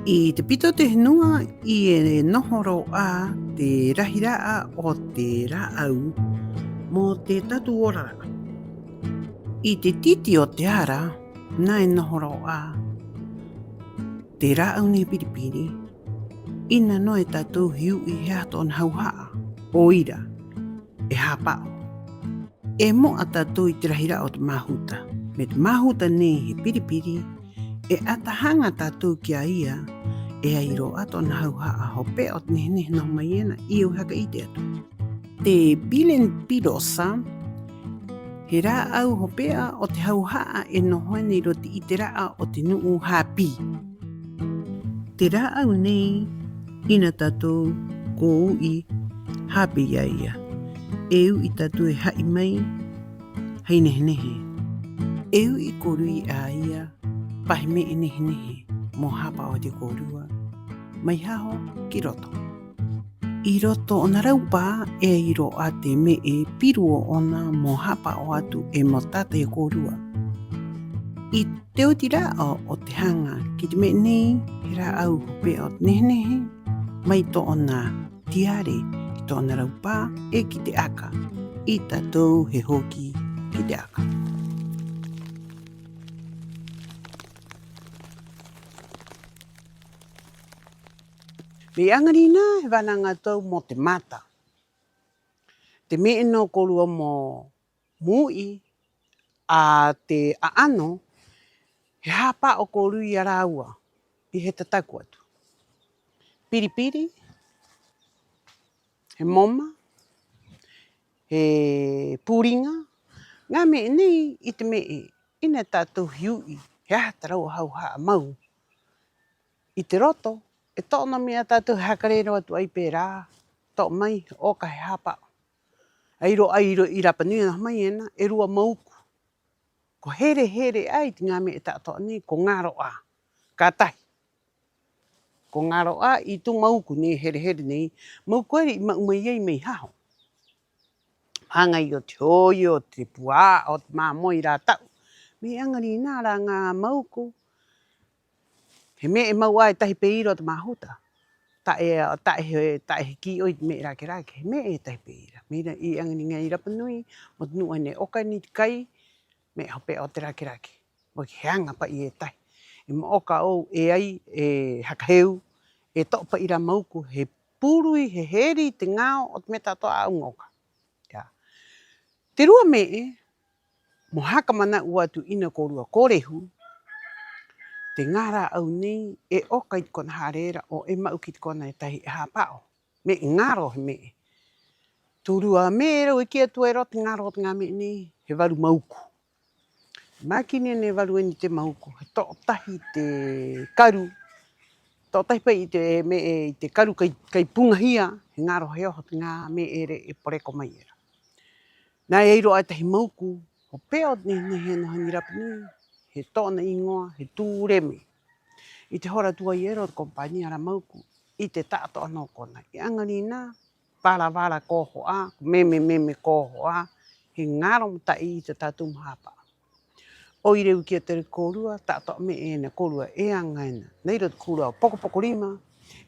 I te pito te henua i e nohoro a te rahiraa o te raau mō te tatu orara. I te titi o te ara, nā e nohoro a te raau ni piripiri, ina no e tatu hiu i he ato na hauhaa o ira e hapao. E mo a tatu i te rahira o te mahuta, me te mahuta ne he piripiri, e atahanga tatu ki a ia, e airo ato na hauhaa ho pe o te nehe no mai ena i o haka i te atu. Te bilen pirosa, he rā au ho pea o te hauhaa e nohoe nei roti i te raa o te nuu hapi. Te rā au nei, ina tatu ko ui hapi ia ia. E u i tatu e hai mai, hei nehe. E u i korui a ia, pahi me e nehe, mo hapa o te korua. Mai haho ki roto. I roto o na raupa e iro a te me e piruo ona mo hapa o atu e mo tata e korua. I te oti rao o te hanga ki te me nei, he rā au pe o te nehe, mai to ona tiare ki to ona raupa e ki te aka. I tatou he hoki ki te aka. Me angarina he wananga tau mo te mata. Te me no korua mo mui a te aano, he hapa o korui a rāua i he tataku atu. Piripiri, he moma, he puringa, ngā me nei i te me e, ina tātou hiui, he ahatarau hau haa mau. I te roto, e tōna mea tātou hakarero atu ai pērā, tō mai o ka he hapa. Airo i rapanui na mai ena, e rua mauku. Ko here ai te ngā me e tātou nei, ko ngaro a, ka tahi. Ko ngaro a i tu mauku nei, here nei, mauku eri i maumai ei mei haho. Hangai o te hoi, o te pua, o te māmoi rā tau. Me angari nā rā ngā mauku, he me e mau ai tahi peiro te mahuta. Tae ki oi te me rake, he me e tahi peira. Mira i angari ngai rapanui, mo te nua ne oka ni te kai, me hope o te rake. Mo ki heanga pa i e tahi. E mo oka au e ai, e hakaheu, e topa i rā mauku, he purui, he heri, te ngao, o te meta toa au ngoka. Te rua me e, mo haka mana ua atu ina korua korehu, te ngara au nei e oka i te kona harera o e mau ki te kona e tahi e hapao. Me e ngaro he me e. Tūrua me e rau e kia tuero te ngaro o te ngā me nei, he waru mauku. Makini ne waru e ni te mauku, he tō tahi te karu. Tō tahi pai i te me e i te karu kai pungahia, he ngaro he oho te ngā me e re e poreko mai era. Nā e iro ai tahi mauku, ho peo nehe no hani rapanui, he tōna ingoa, he tūreme. I te hora tua i ero te kompania ra mauku, i te tāto anō kona. I angari nā, wala koho a, meme koho a, he ngaro mta i te tātou mahapa. O i reu kia tere kōrua, tāto me e na kōrua e angaina. Nei ro te kōrua poko rima,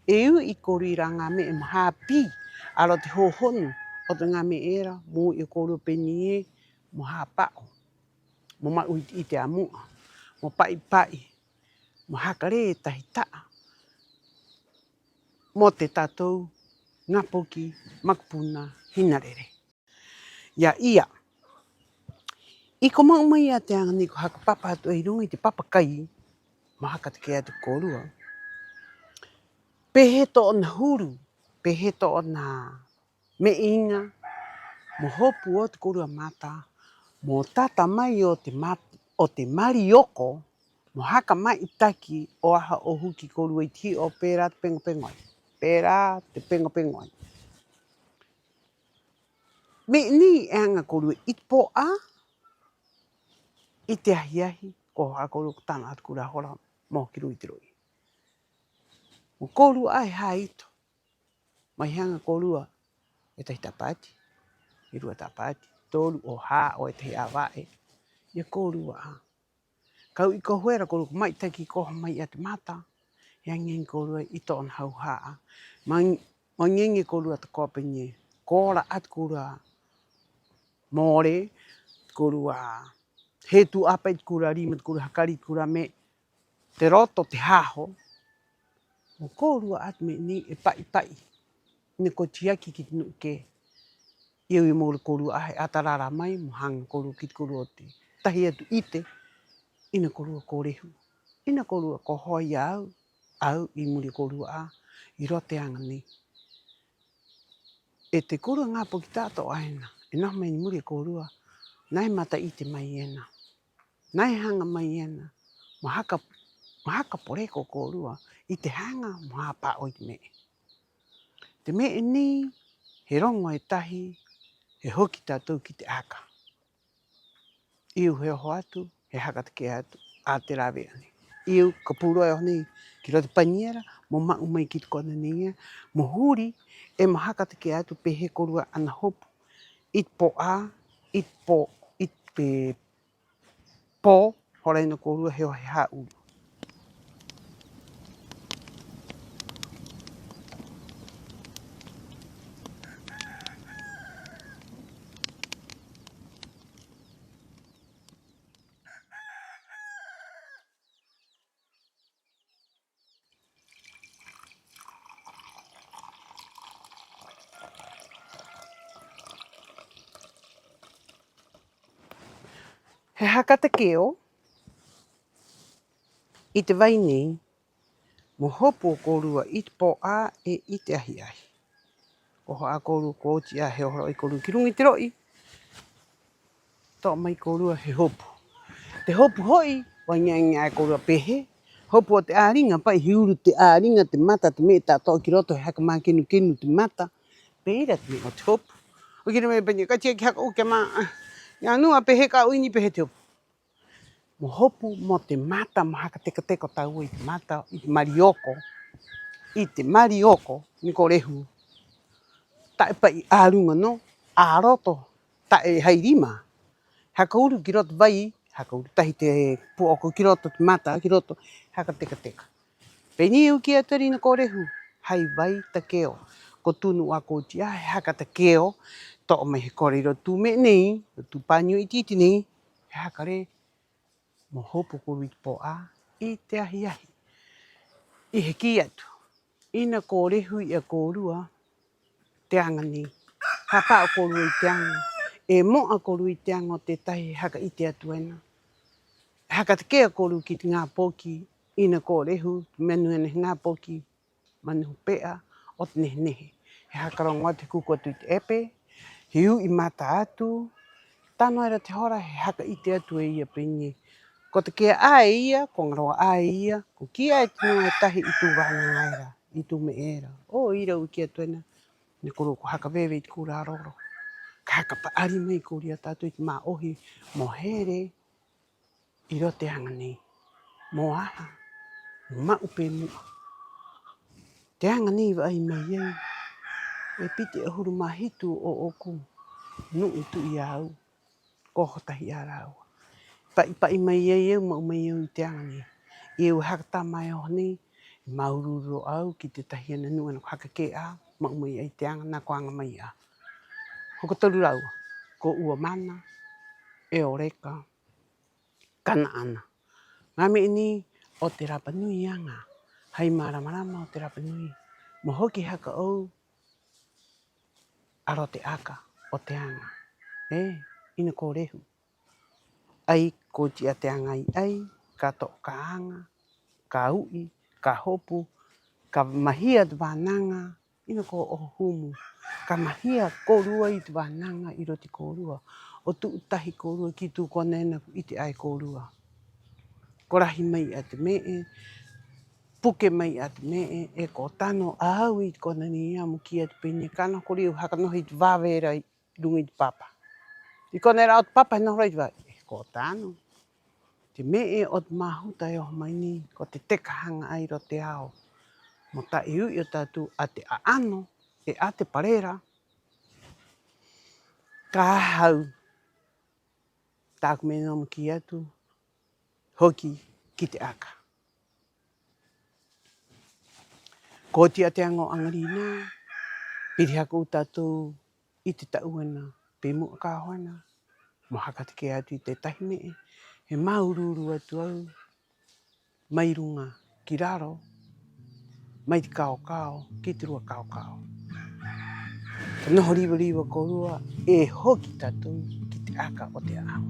e u i kōrui rā ngā me e mahapi, alo te hohonu o te ngā me era, mō i kōrua peni e, mo hapao. Mo mai i te amua, mo pai, mo hakare e tahi taa. Mo te tātou, ngapoki, makupuna, hinarere. Ia ia, i ko mau mai a te angani ko haka papa atu e runga i te papakai, mo haka te kia te kōrua. Peheto o na huru, peheto o na me inga, mo hopu o te kōrua mata, mo tata mai o te marioko, mo haka mai taki o aha o huki kōrua i ti o pērā te pengo. Pērā te pengo. Me ni e anga kōrua i te po a, i te ahi, ko haka kōrua ko tāna atu kura hora mō ki rui te rui. Mo kōrua ai haito, mai hanga kōrua e tahi tapati, i rua tapati, tōru o hā o e tahi awae, ia kōrua a. Kau i ko huera kōrua ko mai taki koha mai a te mata, Yangen korua I ton hau haa. Mangenge korua te kopene. Kora at korua more. Korua he tu apa it kura rimat kura hakari kura me. Te roto te haho. Mo korua at me ni e pai. Ine ko tiaki ki tinu ke. Iau I mo le korua ahe atarara mai mo hang korua ki korua te. Tahi atu ite. Ina korua korehu. Ina korua ko hoi au. Au I muri korua a. I rote anga ni. E te korua ngā poki tātou aina. E naho mai ni muri korua. Nai mata ite mai ena. Nai hanga mai ena. Mahaka poreko korua. I te hanga mo hapa o I te me. Te me ni. He rongo e tahi. He hoki tātou ki te aka. Iu he oho atu. He haka te ke atu. A te rawe ane. Iu ka pūroe o ni. Ki rote paniera. Mo mau mai ki te kona ni. Mo huri. E mahaka te ke atu. Pe he korua ana hopu. I po a. I po. I pe po. Hora ina korua he o he hau. He haka te keo. I te wai nei. Mo hopu o korua I te po a e I te ahi ahi. Ko hoa korua ko oti a he ohoro I korua ki rungi te roi. Tō mai korua he hopu. Te hopu hoi, wangiangi ai korua pehe. Hopu o te āringa, pai hiuru te āringa, te mata, te me tātou ki roto, he haka mā kenu te mata. Pēra te me o te hopu. O kira me panya, katia ki haka uke mā. Ia nua pehe ka uini pehe te hopu. Mo hopu mo te mata, mo haka teko tau I te mata, I te marioko. I te marioko, ni ko rehu. Tae pai ārunga no, āroto, tae hei rima. Haka uru ki roto vai, haka uru tahi te puoko ki roto te mata, ki roto, haka teka. Peni u ki atari na ko rehu, hei vai ta keo. Ko tunu a ko tia, haka ta keo, to mai he kore ro tu me nei, tu panyu I titi nei, haka re, mo hopu ko rit po a, I te ahi ahi. I he ki atu, ina ko rehu I a korua, te anga ni. Hapa o korua I te anga. E mo a korua I te anga o te tahi haka I te atu ena. Haka te kea korua ki te ngā poki, ina ko rehu, menu ene ngā poki, manu pea, o te nehe. He haka rongo te kuku atu I te epe, he u I mata atu, tano era te hora he haka I te atu e ia penye. Ko te kea ae ia, ko ngaroa ae ia, ko ki ae tino e tahi I tu wānga era, I tu me era. O ira u ki atu ena, ne koro ko haka wewe I te kura roro. Ka haka pa ari mai ko ria tātou I te mā ohi, mo here, I rote anga nei. Mo aha, mo mau pe mua. Te anga nei wa ai mai ei, e pite e huru mahitu o oku, nui tu I au, koho tahi a rau. Pai mai ei eu, mau mai eu I te anga nei. I eu haka tamai o nei, maururo au ki te tahi ana nua na haka ke a, mau mai ei te anga na koanga mai a. Hoko toru rau, ko ua mana, e o reka, kana ana. Ngā me ni, o te Rapa Nui anga, hei maramarama o te Rapa Nui. Mo hoki haka au, aro te aka o te anga. Ina ko rehu. Ai, ko tia te anga I ai, ka to ka anga, ka ui, ka hopu, ka mahia te wānanga, ina ko o humu. Ka mahia korua I te wānanga I roti korua. O tu utahi korua ki tu konena I te ai korua. Korahi mai a te mee, puke mai a te mee, e ko tano au I kona ni ia mo ki a te pene. Kana kori u haka noho I te wāwera I rungi te papa. I kona era o te papa noho rei te wā, e ko tano. Te mee o te mahuta e o mai ni, ko te tekahanga ai ro te ao. Mo ta I ui o tātou a te aano, e a te parera, ka hau, tāku me nomu ki atu, hoki ki te aka. Ko tia te ango angarina, piri hako utatou i te tauana, pe mua ka hoana. Mo haka te ke atu i te tahi me he maururu atu au, mai runga ki raro, mai te kao kao, ki te rua kao kao. Ka noho riwa riwa ko rua, e hoki tatou ki te aka o te ao.